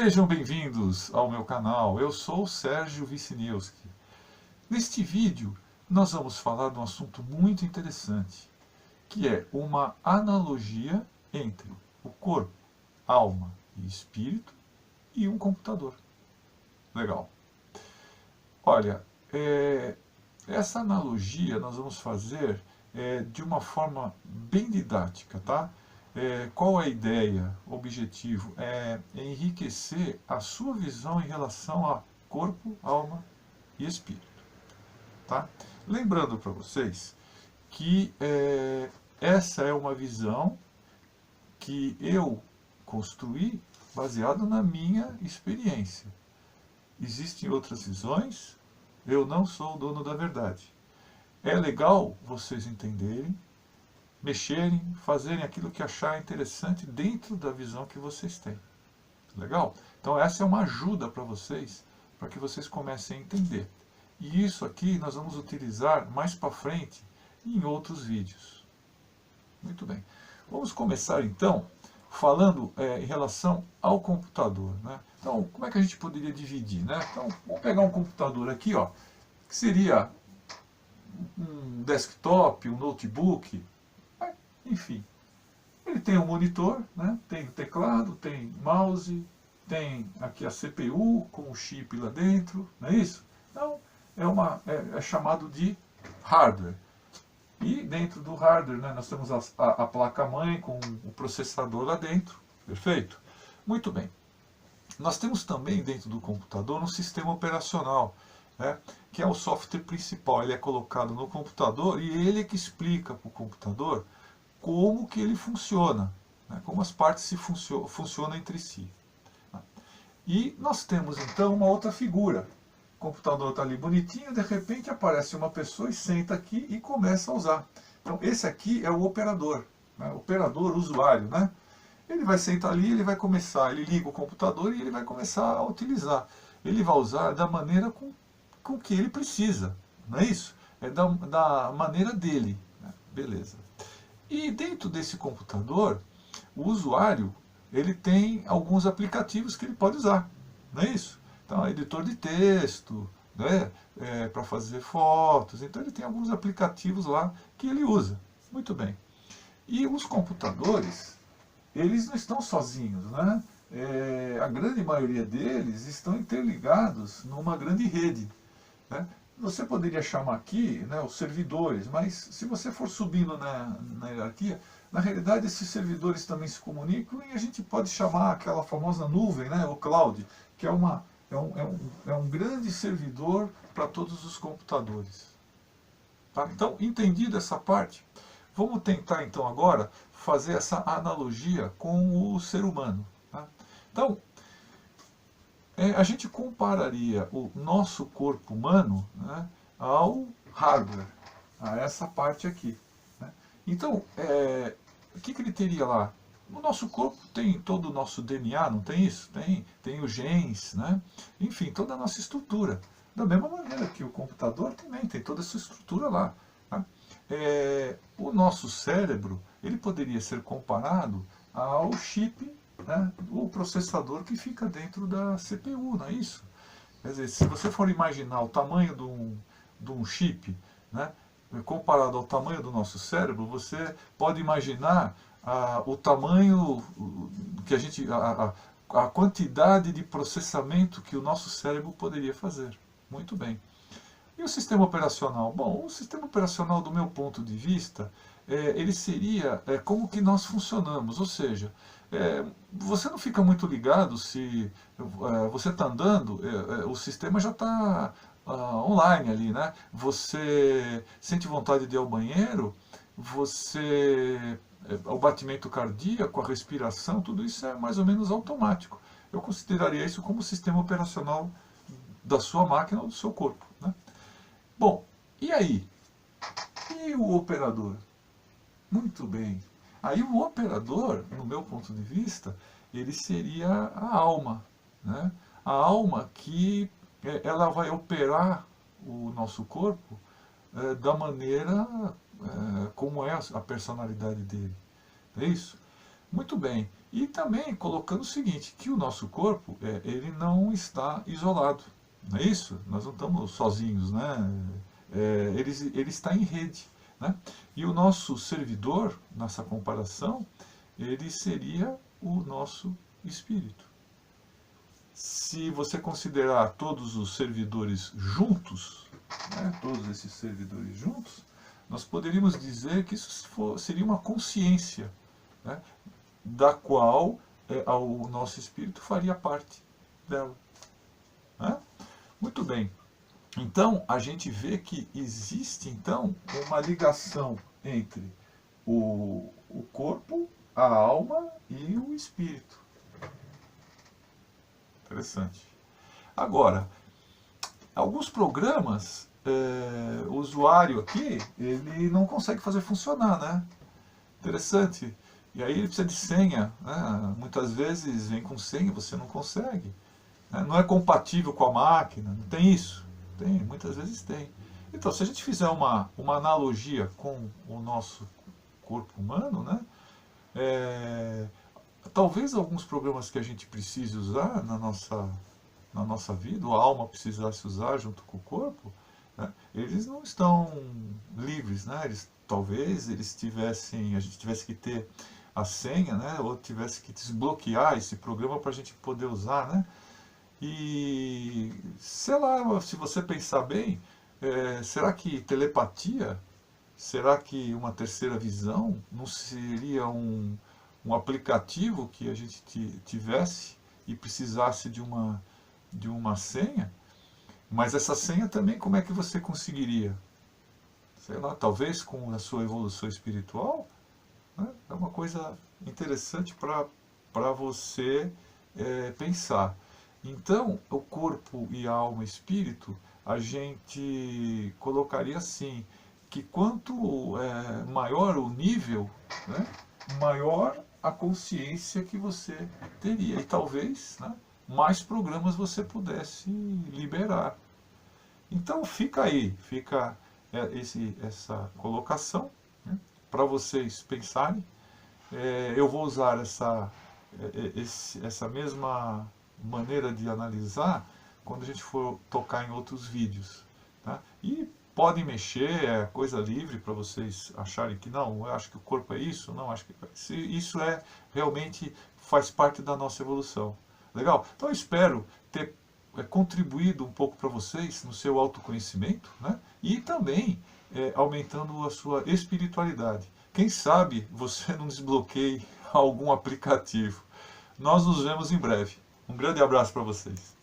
Sejam bem-vindos ao meu canal, eu sou o Sérgio Wisniewski. Neste vídeo, nós vamos falar de um assunto muito interessante, que é uma analogia entre o corpo, alma e espírito e um computador. Legal. Olha, essa analogia nós vamos fazer de uma forma bem didática, tá? Qual a ideia, o objetivo? É enriquecer a sua visão em relação a corpo, alma e espírito. Tá? Lembrando para vocês que essa é uma visão que eu construí baseado na minha experiência. Existem outras visões, eu não sou o dono da verdade. É legal vocês entenderem, mexerem, fazerem aquilo que achar interessante dentro da visão que vocês têm. Legal? Então essa é uma ajuda para que vocês comecem a entender. E isso aqui nós vamos utilizar mais para frente em outros vídeos. Muito bem. Vamos começar então falando em relação ao computador, né? Então, como é que a gente poderia dividir, né? Então, vamos pegar um computador aqui, ó, que seria um desktop, um notebook, enfim. Ele tem um monitor, né? Tem o teclado, tem mouse, tem aqui a CPU com o chip lá dentro, não é isso? Então, é chamado de hardware. E dentro do hardware, né, nós temos a placa-mãe com o processador lá dentro, perfeito? Muito bem. Nós temos também dentro do computador um sistema operacional, né, que é o software principal. Ele é colocado no computador e ele é que explica para o computador como que ele funciona, né, como as partes funcionam entre si. E nós temos então uma outra figura. O computador está ali bonitinho, de repente aparece uma pessoa e senta aqui e começa a usar. Então esse aqui é o operador, né? Operador, usuário, né? Ele vai sentar ali, ele vai começar, ele liga o computador e ele vai começar a utilizar. Ele vai usar da maneira com que ele precisa, não é isso? É da maneira dele, né? Beleza. E dentro desse computador, o usuário, ele tem alguns aplicativos que ele pode usar, não é isso? Então, editor de texto, né, para fazer fotos. Então, ele tem alguns aplicativos lá que ele usa. Muito bem. E os computadores, eles não estão sozinhos, né? A grande maioria deles estão interligados numa grande rede, né? Você poderia chamar aqui, né, os servidores, mas se você for subindo na hierarquia, na realidade esses servidores também se comunicam e a gente pode chamar aquela famosa nuvem, né, o cloud, que é um grande servidor para todos os computadores. Tá? Então, entendido essa parte, vamos tentar então agora fazer essa analogia com o ser humano. Tá? Então, a gente compararia o nosso corpo humano, né, ao hardware, a essa parte aqui. Né? Então, o que ele teria lá? O nosso corpo tem todo o nosso DNA, não tem isso? Tem os genes, né? Enfim, toda a nossa estrutura. Da mesma maneira que o computador também tem toda essa estrutura lá. Tá? O nosso cérebro, ele poderia ser comparado ao chip, né, o processador que fica dentro da CPU, não é isso? Quer dizer, se você for imaginar o tamanho de um chip, né, comparado ao tamanho do nosso cérebro, você pode imaginar o tamanho que a quantidade de processamento que o nosso cérebro poderia fazer. Muito bem. E o sistema operacional? Bom, o sistema operacional, do meu ponto de vista, ele seria como que nós funcionamos, ou seja, você não fica muito ligado se você está andando, o sistema já está online ali, né? Você sente vontade de ir ao banheiro, o batimento cardíaco, a respiração, tudo isso é mais ou menos automático. Eu consideraria isso como o sistema operacional da sua máquina ou do seu corpo. Né? Bom, e aí? E o operador? Muito bem. Aí o operador, no meu ponto de vista, ele seria a alma. Né? A alma que ela vai operar o nosso corpo da maneira como é a personalidade dele. É isso? Muito bem. E também colocando o seguinte, que o nosso corpo, ele não está isolado. Não é isso? Nós não estamos sozinhos, né? Ele está em rede. Né? E o nosso servidor, nessa comparação, ele seria o nosso espírito. Se você considerar todos os servidores juntos, né, todos esses servidores juntos, nós poderíamos dizer que isso seria uma consciência, né, da qual o nosso espírito faria parte dela. Né? Muito bem. Então, a gente vê que existe, então, uma ligação entre o corpo, a alma e o espírito. Interessante. Agora, alguns programas, o usuário aqui, ele não consegue fazer funcionar, né? Interessante. E aí ele precisa de senha, né? Muitas vezes vem com senha, você não consegue. Né? Não é compatível com a máquina, não tem isso? Tem, muitas vezes tem. Então, se a gente fizer uma analogia com o nosso corpo humano, né? Talvez alguns programas que a gente precise usar na nossa vida, ou a alma precisasse usar junto com o corpo, né, eles não estão livres, né? Talvez eles a gente tivesse que ter a senha, né? Ou tivesse que desbloquear esse programa para a gente poder usar, né? E sei lá, se você pensar bem, será que telepatia, será que uma terceira visão não seria um aplicativo que a gente tivesse e precisasse de uma senha? Mas essa senha também, como é que você conseguiria? Sei lá, talvez com a sua evolução espiritual? Né? É uma coisa interessante para você pensar. Então, o corpo e a alma e espírito, a gente colocaria assim, que quanto maior o nível, né, maior a consciência que você teria. E talvez, né, mais programas você pudesse liberar. Então fica aí, fica essa colocação, né, para vocês pensarem. Eu vou usar essa mesma maneira de analisar quando a gente for tocar em outros vídeos. Tá? E podem mexer, é coisa livre para vocês acharem que não, eu acho que o corpo é isso, não, acho que isso realmente faz parte da nossa evolução. Legal? Então eu espero ter contribuído um pouco para vocês no seu autoconhecimento, né? E também aumentando a sua espiritualidade. Quem sabe você não desbloqueie algum aplicativo. Nós nos vemos em breve. Um grande abraço para vocês.